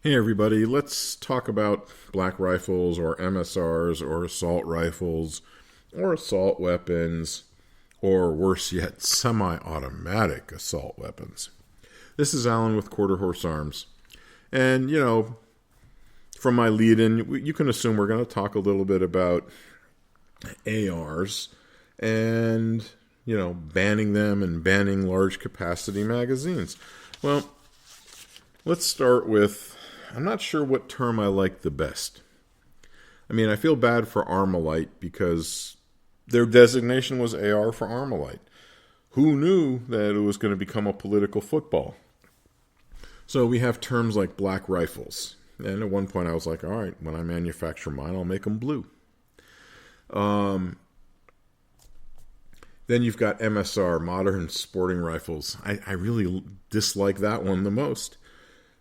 Hey everybody, let's talk about black rifles or MSRs or assault rifles or assault weapons or worse yet, semi-automatic assault weapons. This is Alan with Quarter Horse Arms. And, from my lead-in, you can assume we're going to talk a little bit about ARs and, banning them and banning large capacity magazines. Well, let's start with, I'm not sure what term I like the best. I feel bad for Armalite because their designation was AR for Armalite. Who knew that it was going to become a political football? So we have terms like black rifles. And at one point I was like, all right, when I manufacture mine, I'll make them blue. Then you've got MSR, modern sporting rifles. I really dislike that one the most.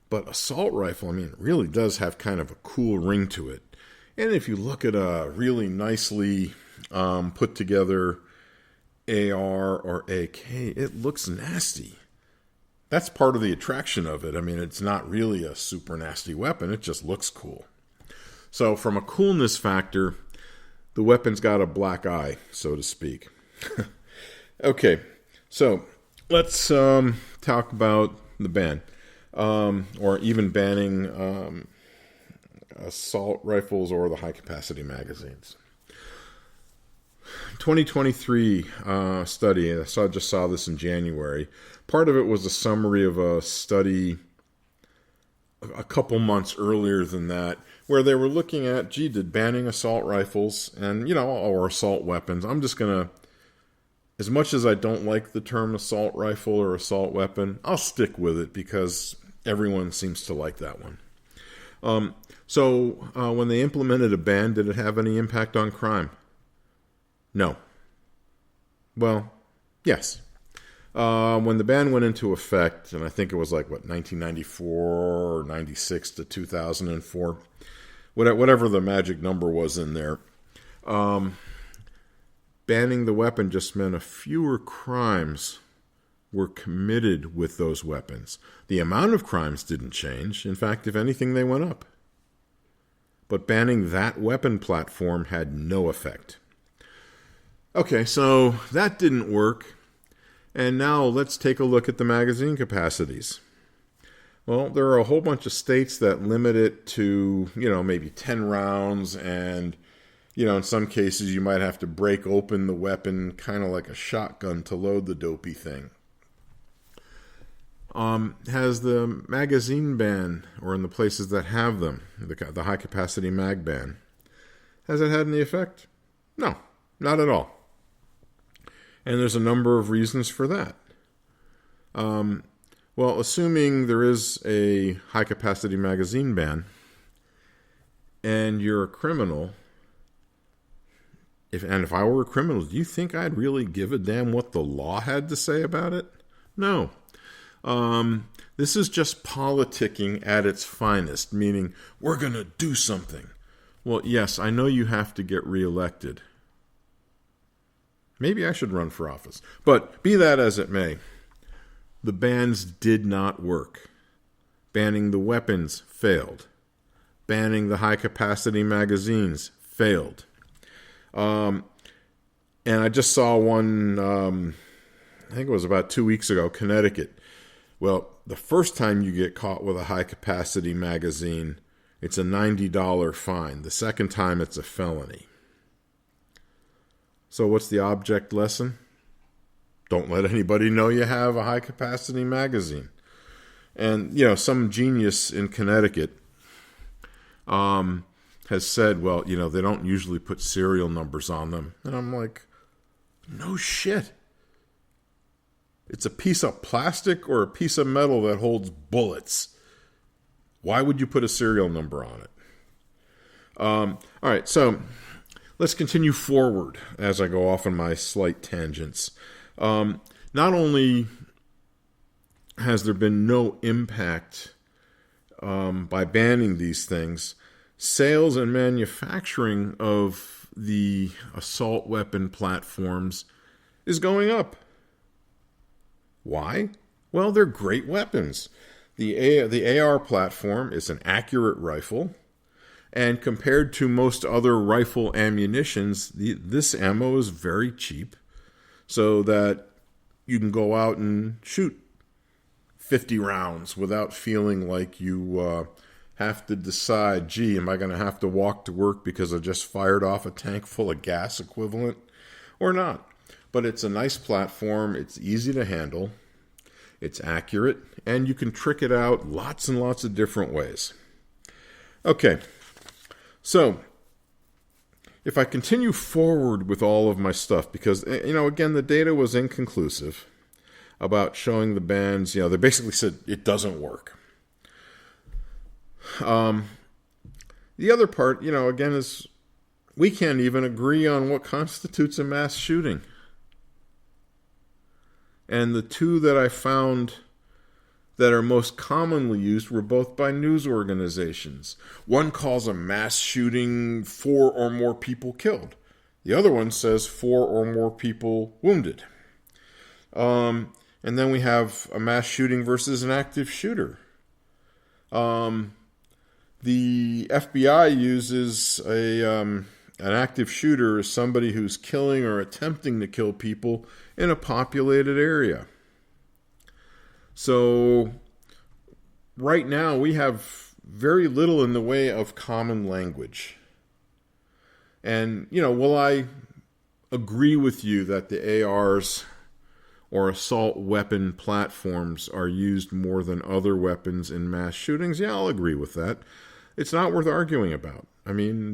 But assault rifle, it really does have kind of a cool ring to it. And if you look at a really nicely put together AR or AK, it looks nasty. That's part of the attraction of it. It's not really a super nasty weapon. It just looks cool. So from a coolness factor, the weapon's got a black eye, so to speak. Okay, so let's talk about the ban. Or even banning assault rifles or the high-capacity magazines. 2023 study, just saw this in January. Part of it was a summary of a study a couple months earlier than that, where they were looking at, did banning assault rifles and, or assault weapons. I'm just going to, as much as I don't like the term assault rifle or assault weapon, I'll stick with it because everyone seems to like that one. So when they implemented a ban, did it have any impact on crime? No. Well, yes. When the ban went into effect, and I think it was 1994 or 96 to 2004, whatever the magic number was in there, banning the weapon just meant a fewer crimes were committed with those weapons. The amount of crimes didn't change. In fact, if anything, they went up. But banning that weapon platform had no effect. Okay, so that didn't work. And now let's take a look at the magazine capacities. Well, there are a whole bunch of states that limit it to, maybe 10 rounds. And, in some cases, you might have to break open the weapon kind of like a shotgun to load the dopey thing. Has the magazine ban, or in the places that have them, the high-capacity mag ban, has it had any effect? No, not at all. And there's a number of reasons for that. Well, assuming there is a high-capacity magazine ban, and you're a criminal, if I were a criminal, do you think I'd really give a damn what the law had to say about it? No. This is just politicking at its finest, meaning we're going to do something. Well, yes, I know you have to get reelected. Maybe I should run for office. But be that as it may, the bans did not work. Banning the weapons failed. Banning the high-capacity magazines failed. And I just saw one, I think it was about 2 weeks ago, Connecticut. Well, the first time you get caught with a high-capacity magazine, it's a $90 fine. The second time, it's a felony. So what's the object lesson? Don't let anybody know you have a high-capacity magazine. And, some genius in Connecticut has said, well, they don't usually put serial numbers on them. And I'm like, no shit. It's a piece of plastic or a piece of metal that holds bullets. Why would you put a serial number on it? All right, so let's continue forward as I go off on my slight tangents. Not only has there been no impact by banning these things, sales and manufacturing of the assault weapon platforms is going up. Why? Well, they're great weapons. The AR platform is an accurate rifle, and compared to most other rifle ammunitions, this ammo is very cheap, so that you can go out and shoot 50 rounds without feeling like you have to decide, gee, am I going to have to walk to work because I just fired off a tank full of gas equivalent or not? But it's a nice platform, it's easy to handle, it's accurate, and you can trick it out lots and lots of different ways. Okay, so if I continue forward with all of my stuff, because, again, the data was inconclusive about showing the bands, they basically said it doesn't work. The other part, again, is we can't even agree on what constitutes a mass shooting. And the two that I found that are most commonly used were both by news organizations. One calls a mass shooting 4 or more people killed. The other one says 4 or more people wounded. And then we have a mass shooting versus an active shooter. The FBI uses an active shooter as somebody who's killing or attempting to kill people in a populated area. So right now we have very little in the way of common language. And, will I agree with you that the ARs or assault weapon platforms are used more than other weapons in mass shootings? Yeah, I'll agree with that. It's not worth arguing about.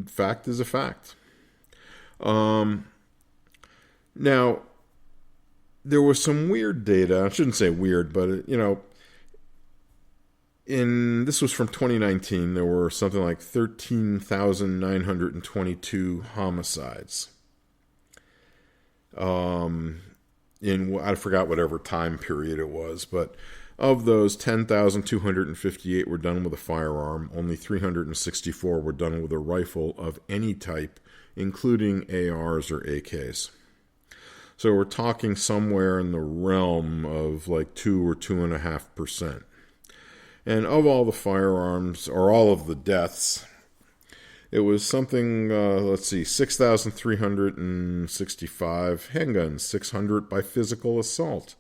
Fact is a fact. Now, there was some weird data. I shouldn't say weird, but, this was from 2019. There were something like 13,922 homicides. I forgot whatever time period it was, but of those, 10,258 were done with a firearm. Only 364 were done with a rifle of any type, including ARs or AKs. So we're talking somewhere in the realm of like 2 or 2.5%. And of all the firearms, or all of the deaths, it was something, 6,365 handguns, 600 by physical assault,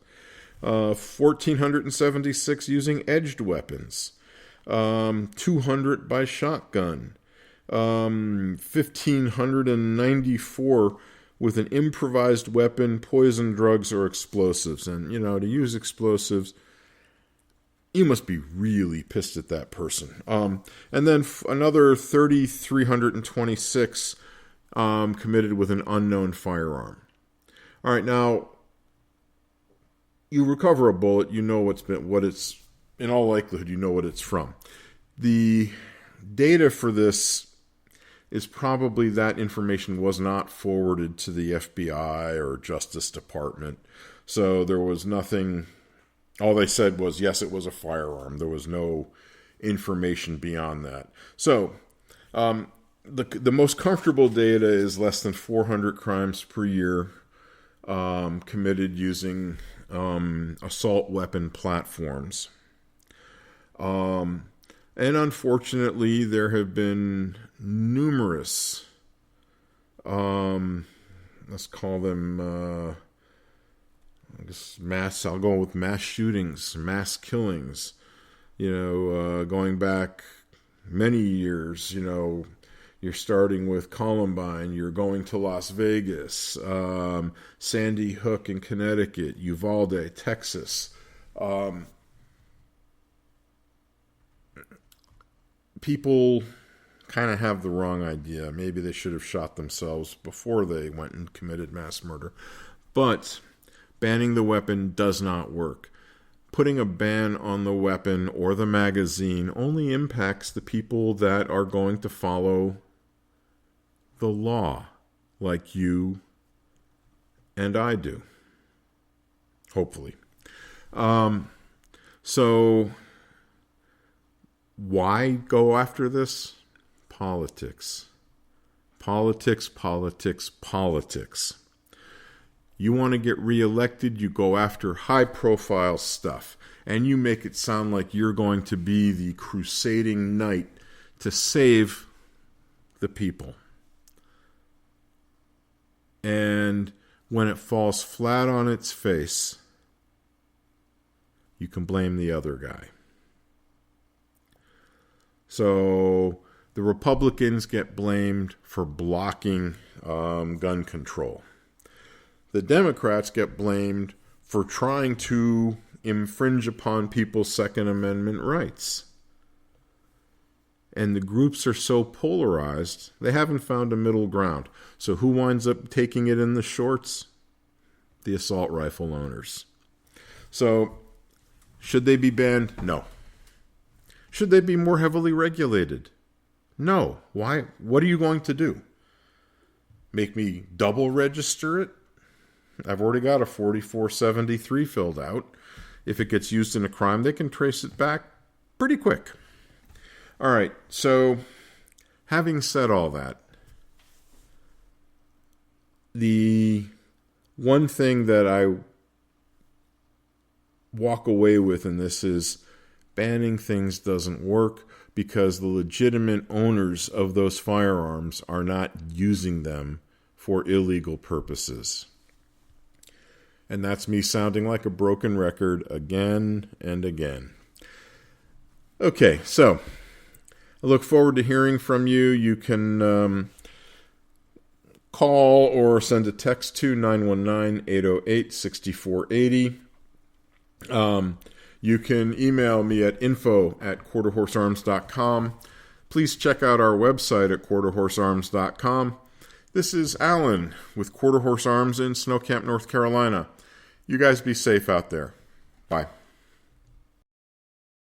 1,476 using edged weapons, 200 by shotgun, 1,594 with an improvised weapon, poison, drugs, or explosives. And, to use explosives, you must be really pissed at that person. And then another 3,326 committed with an unknown firearm. All right, now, you recover a bullet, in all likelihood, you know what it's from. The data for this is probably that information was not forwarded to the FBI or Justice Department. So there was nothing. All they said was, yes, it was a firearm. There was no information beyond that. So the most comfortable data is less than 400 crimes per year committed using assault weapon platforms. And unfortunately, there have been numerous, let's call them, I'll go with mass shootings, mass killings, going back many years, you're starting with Columbine, you're going to Las Vegas, Sandy Hook in Connecticut, Uvalde, Texas. People kind of have the wrong idea. Maybe they should have shot themselves before they went and committed mass murder. But banning the weapon does not work. Putting a ban on the weapon or the magazine only impacts the people that are going to follow the law, like you and I do. Hopefully. So why go after this? Politics. Politics, politics, politics. You want to get reelected, you go after high-profile stuff, and you make it sound like you're going to be the crusading knight to save the people. And when it falls flat on its face, you can blame the other guy. So the Republicans get blamed for blocking gun control. The Democrats get blamed for trying to infringe upon people's Second Amendment rights. And the groups are so polarized, they haven't found a middle ground. So who winds up taking it in the shorts? The assault rifle owners. So, should they be banned? No. Should they be more heavily regulated? No. Why? What are you going to do? Make me double register it? I've already got a 4473 filled out. If it gets used in a crime, they can trace it back pretty quick. All right, so having said all that, the one thing that I walk away with in this is banning things doesn't work because the legitimate owners of those firearms are not using them for illegal purposes. And that's me sounding like a broken record again and again. Okay, so I look forward to hearing from you. You can call or send a text to 919-808-6480. You can email me at info@quarterhorsearms.com. Please check out our website at quarterhorsearms.com. This is Alan with Quarter Horse Arms in Snow Camp, North Carolina. You guys be safe out there. Bye.